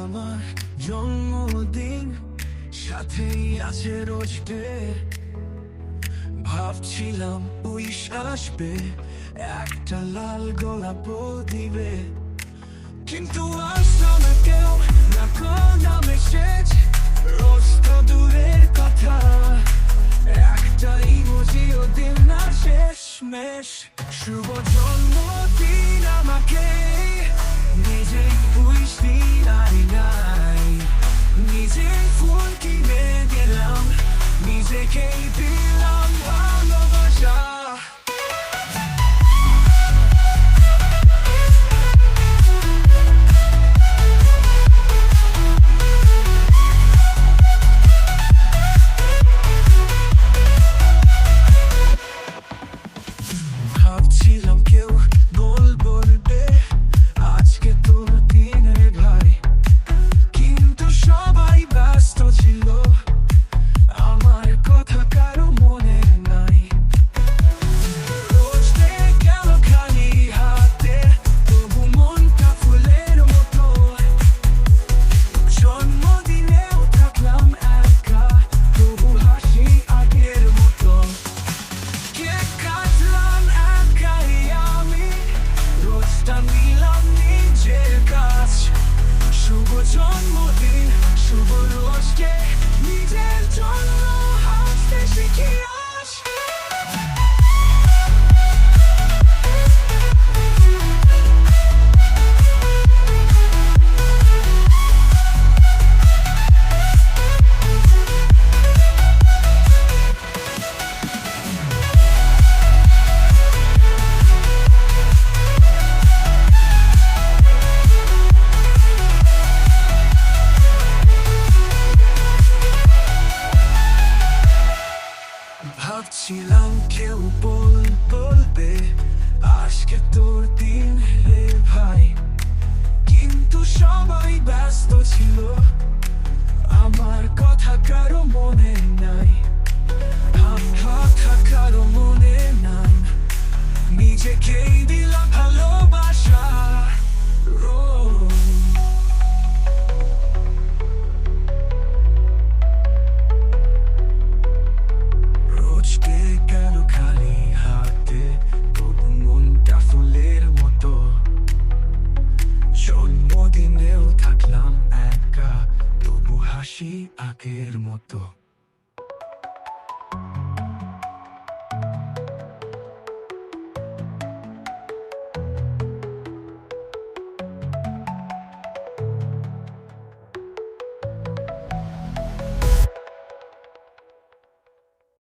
আমার জন্মদিন, সাথেই আছে রোজ ডে। ভাবছিলাম উইশ আসবে, একটা লাল গোলাপও দিবে, কিন্তু আসলো না কেউ, না কোনো মেসেজ। রোজ তো দূরের কথা, একটা ইমোজিও দিল না শেষমেশ। শুভ জন্মদিন আমাকে, নিজেই উইশ দিলাই নাই, নিজেই ফুল কিনে গেলাম, নিজেকেই দিলাম ভালোবাসা। ভাবছিলাম কেউ বলবে আজকে তোর দিন রে ভাই, কিন্তু সবাই ব্যস্ত ছিল, আমার কথা কারো মনে নাই। রোজ ডে গেল খালি হাতে, তবু মনটা ফুলের মতো। জন্মদিনেও থাকলাম একা, তবু হাসি আগের মতো। কেক কাটলাম একাই আমি, রোজটা নিলাম নিজের কাছ। শুভ জন্মদিন, শুভ রোজকে, নিজের জন্য হাসতে শিখি আজ। ভাবছিলাম কেউ বলবে আজকে তোর দিন রে ভাই, কিন্তু সবাই ব্যস্ত ছিল, আমার কথা কারো মনে নাই। কথা কারো মনে নাই, নিজেকেই দিলাম ভালোবাসা। রোজ ডে গেল খালি হাতে, তবু মনটা ফুলের মতো। জন্মদিনেও থাকলাম একা, তবু হাসি আগের মতো।